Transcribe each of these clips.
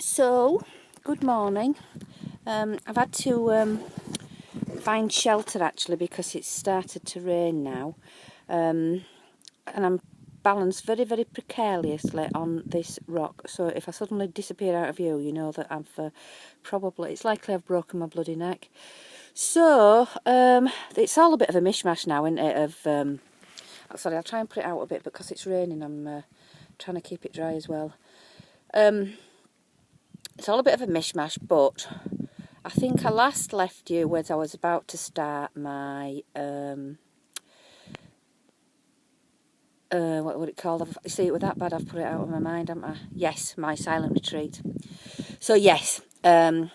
So, good morning. I've had to find shelter actually because it's started to rain now, and I'm balanced very, very precariously on this rock. So if I suddenly disappear out of view, you know that I've it's likely I've broken my bloody neck. So it's all a bit of a mishmash now, isn't it? Sorry, I'll try and put it out a bit because it's raining. I'm trying to keep it dry as well. It's all a bit of a mishmash, but I think I last left you when I was about to start my, what would it call? You see, it was that bad I've put it out of my mind, haven't I? Yes, my silent retreat. So yes, 3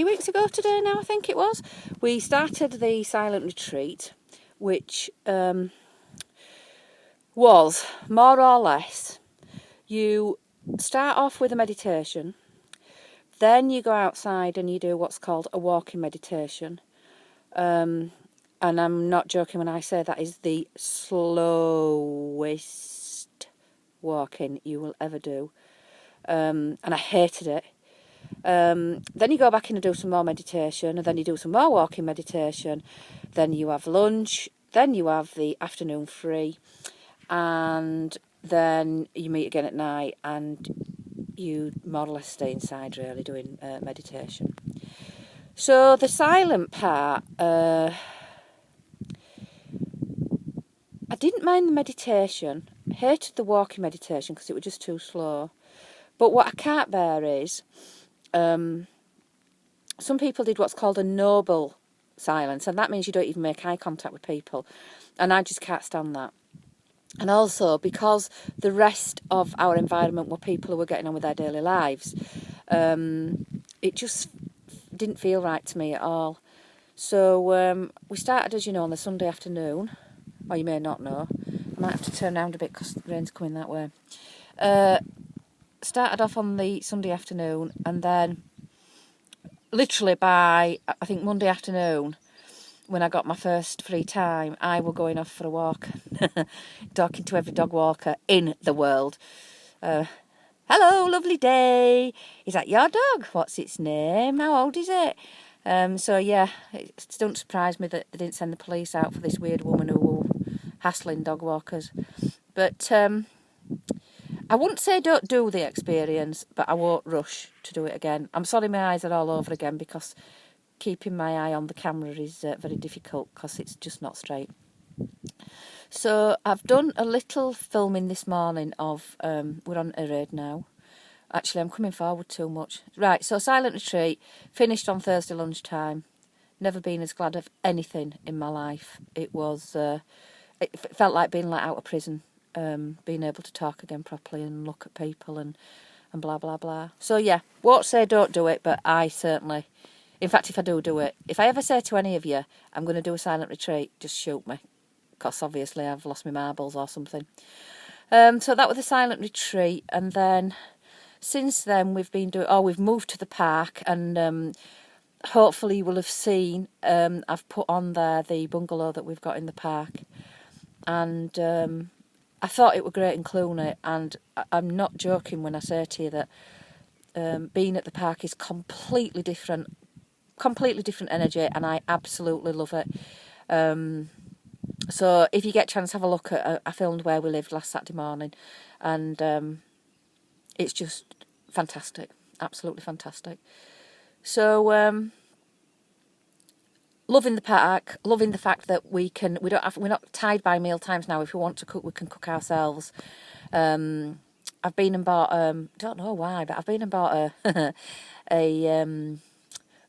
weeks ago today now, I think it was, we started the silent retreat, which was more or less, you start off with a meditation. Then you go outside and you do what's called a walking meditation. And I'm not joking when I say that is the slowest walking you will ever do. And I hated it. Then you go back in and do some more meditation, and then you do some more walking meditation. Then you have lunch. Then you have the afternoon free. And then you meet again at night and you more or less stay inside really doing meditation. So the silent part, I didn't mind the meditation, hated the walking meditation because it was just too slow. But what I can't bear is, some people did what's called a noble silence, and that means you don't even make eye contact with people, and I just can't stand that. And also because the rest of our environment were people who were getting on with their daily lives, it just didn't feel right to me at all. So we started, as you know, on the Sunday afternoon, or you may not know. I might have to turn around a bit because the rain's coming that way. Started off on the Sunday afternoon, and then literally by, I think, Monday afternoon, when I got my first free time, I was going off for a walk, talking to every dog walker in the world. Hello, lovely day. Is that your dog? What's its name? How old is it? So yeah, it don't surprise me that they didn't send the police out for this weird woman who was hassling dog walkers. But I wouldn't say don't do the experience, but I won't rush to do it again. I'm sorry my eyes are all over again because keeping my eye on the camera is very difficult because it's just not straight. So I've done a little filming this morning of, we're on a raid now. Actually, I'm coming forward too much. Right, so silent retreat, finished on Thursday lunchtime. Never been as glad of anything in my life. It was, it felt like being let out of prison, being able to talk again properly and look at people and blah, blah, blah. So yeah, won't say don't do it, but I certainly... In fact, if I do it, if I ever say to any of you, I'm going to do a silent retreat, just shoot me. Because obviously I've lost my marbles or something. So that was a silent retreat. And then since then we've been we've moved to the park. And hopefully you will have seen, I've put on there the bungalow that we've got in the park. And I thought it was great in Clooney. And I'm not joking when I say to you that being at the park is completely different energy, and I absolutely love it. So if you get a chance, have a look at, I filmed where we lived last Saturday morning, and it's just fantastic, absolutely fantastic. So loving the park, loving the fact that we're not tied by meal times now. If we want to cook, we can cook ourselves. I've been and bought, don't know why, but I've been and bought a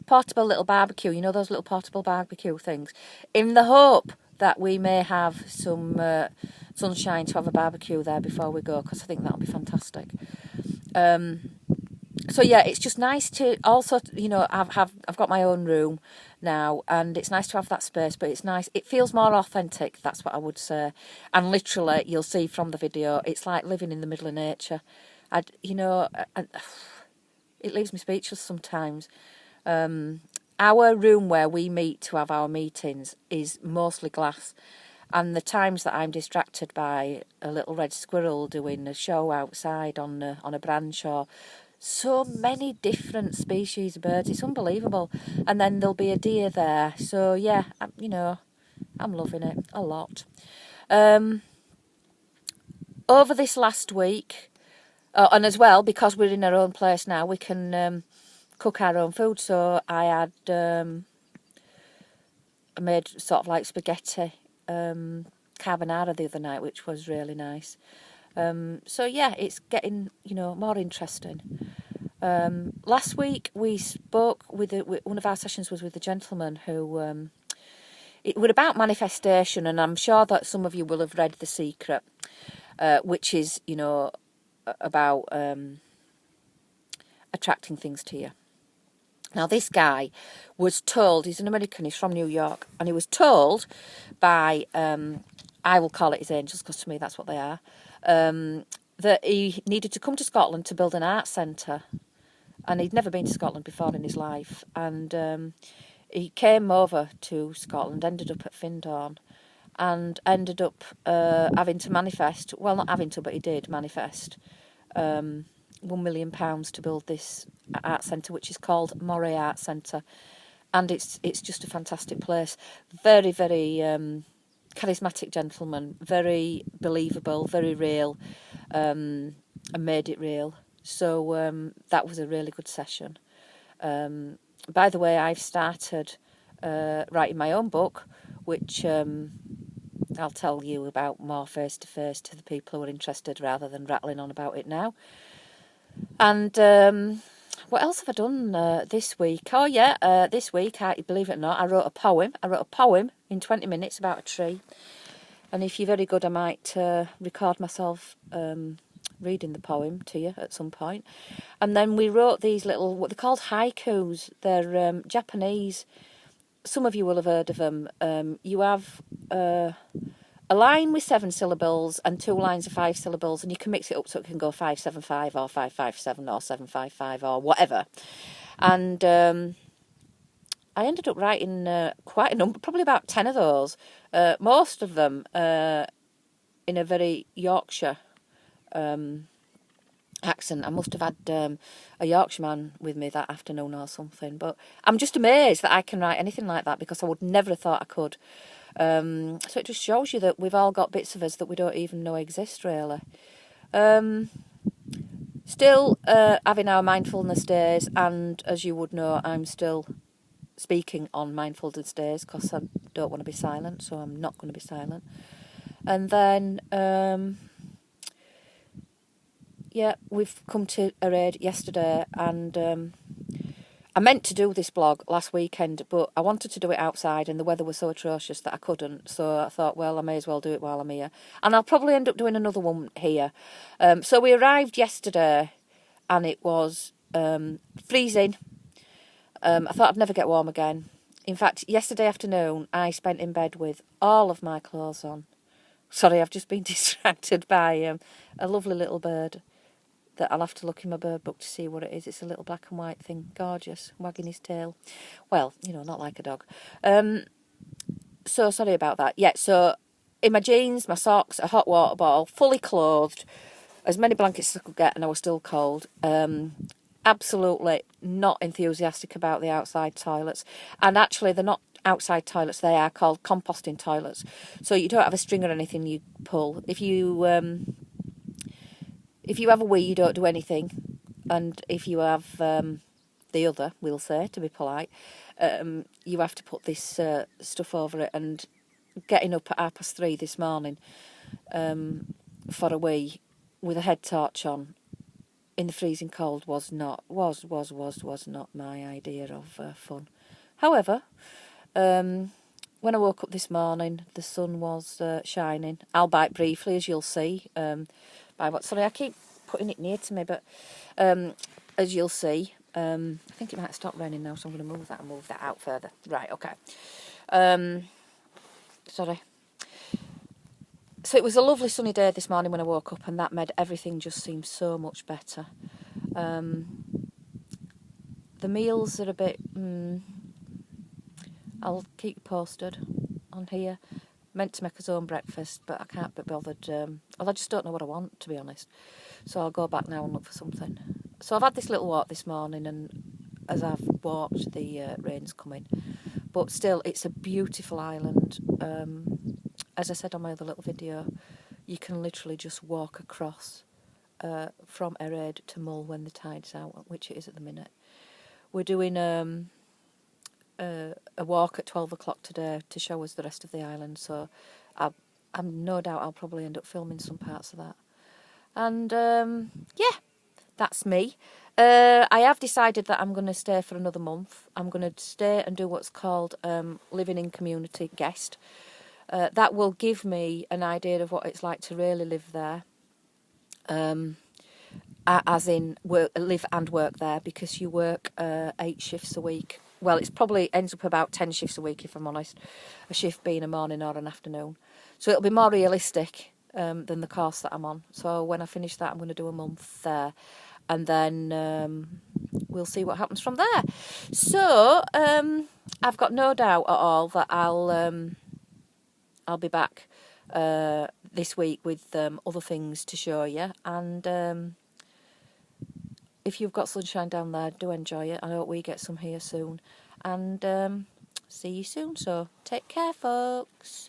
portable little barbecue, you know those little portable barbecue things, in the hope that we may have some sunshine to have a barbecue there before we go, because I think that'll be fantastic. So yeah, it's just nice to also, you know, I've got my own room now, and it's nice to have that space, but it's nice, it feels more authentic, that's what I would say. And literally, you'll see from the video, it's like living in the middle of nature. It leaves me speechless sometimes. Our room where we meet to have our meetings is mostly glass, and the times that I'm distracted by a little red squirrel doing a show outside on a branch, or So many different species of birds. It's unbelievable. And then there'll be a deer there. So yeah, you know, I'm loving it a lot. Over this last week, and as well, because we're in our own place now, we can cook our own food. So I made sort of like spaghetti carbonara the other night, which was really nice. So yeah, it's getting, you know, more interesting. Last week we spoke with one of our sessions was with a gentleman who it was about manifestation, and I'm sure that some of you will have read The Secret, which is, you know, about attracting things to you. Now, this guy was told, he's an American, he's from New York, and he was told by, I will call it his angels, because to me that's what they are, that he needed to come to Scotland to build an art centre. And he'd never been to Scotland before in his life. And he came over to Scotland, ended up at Findhorn, and ended up having to manifest, well, not having to, but he did manifest, £1 million to build this art centre, which is called Moray Art Centre. And it's just a fantastic place. Very, very charismatic gentleman, very believable, very real, and made it real. So that was a really good session. By the way, I've started writing my own book, which I'll tell you about more face-to-face to the people who are interested, rather than rattling on about it now. And what else have I done this week? Oh yeah, this week, believe it or not, I wrote a poem. I wrote a poem in 20 minutes about a tree. And if you're very good, I might record myself reading the poem to you at some point. And then we wrote these little, what they're called haikus. They're Japanese. Some of you will have heard of them. You have a line with 7 syllables and 2 lines of 5 syllables, and you can mix it up so it can go 575 or 557 or 755 or whatever. And I ended up writing quite a number, probably about 10 of those. Most of them in a very Yorkshire accent. I must have had a Yorkshireman with me that afternoon or something. But I'm just amazed that I can write anything like that, because I would never have thought I could. So it just shows you that we've all got bits of us that we don't even know exist, really. Still having our mindfulness days, and as you would know, I'm still speaking on mindfulness days because I don't want to be silent, so I'm not going to be silent. And then yeah, we've come to a raid yesterday, and I meant to do this blog last weekend, but I wanted to do it outside, and the weather was so atrocious that I couldn't. So I thought, well, I may as well do it while I'm here, and I'll probably end up doing another one here. So we arrived yesterday, and it was freezing. I thought I'd never get warm again. In fact, yesterday afternoon, I spent in bed with all of my clothes on. Sorry, I've just been distracted by a lovely little bird that I'll have to look in my bird book to see what it is. It's a little black and white thing, gorgeous, wagging his tail. Well, you know, not like a dog. So sorry about that. Yeah, so in my jeans, my socks, a hot water bottle, fully clothed, as many blankets as I could get, and I was still cold. Absolutely not enthusiastic about the outside toilets. And actually, they're not outside toilets, they are called composting toilets. So you don't have a string or anything you pull. If you have a wee, you don't do anything. And if you have the other, we'll say, to be polite, you have to put this stuff over it. And getting up at 3:30 this morning for a wee with a head torch on in the freezing cold was not my idea of fun. However, when I woke up this morning, the sun was shining, albeit briefly, as you'll see. Sorry, I keep putting it near to me, but as you'll see, I think it might stop raining now, so I'm going to move that out further. Right, okay. Sorry. So it was a lovely sunny day this morning when I woke up, and that made everything just seem so much better. The meals are a bit... I'll keep you posted on here. Meant to make us own breakfast, but I can't be bothered. I just don't know what I want, to be honest. So I'll go back now and look for something. So I've had this little walk this morning, and as I've walked, the rain's coming. But still, it's a beautiful island. As I said on my other little video, you can literally just walk across from Ered to Mull when the tide's out, which it is at the minute. We're doing a walk at 12 o'clock today to show us the rest of the island, so I'm no doubt I'll probably end up filming some parts of that. And yeah, that's me. I have decided that I'm going to stay for another month. I'm going to stay and do what's called living in community guest. That will give me an idea of what it's like to really live there. As in live and work there, because you work 8 shifts a week. Well, it's probably ends up about 10 shifts a week, if I'm honest, a shift being a morning or an afternoon. So it'll be more realistic than the course that I'm on. So when I finish that, I'm going to do a month there, and then we'll see what happens from there. So I've got no doubt at all that I'll be back this week with other things to show you, and if you've got sunshine down there, do enjoy it. I hope we get some here soon. And see you soon. So take care, folks.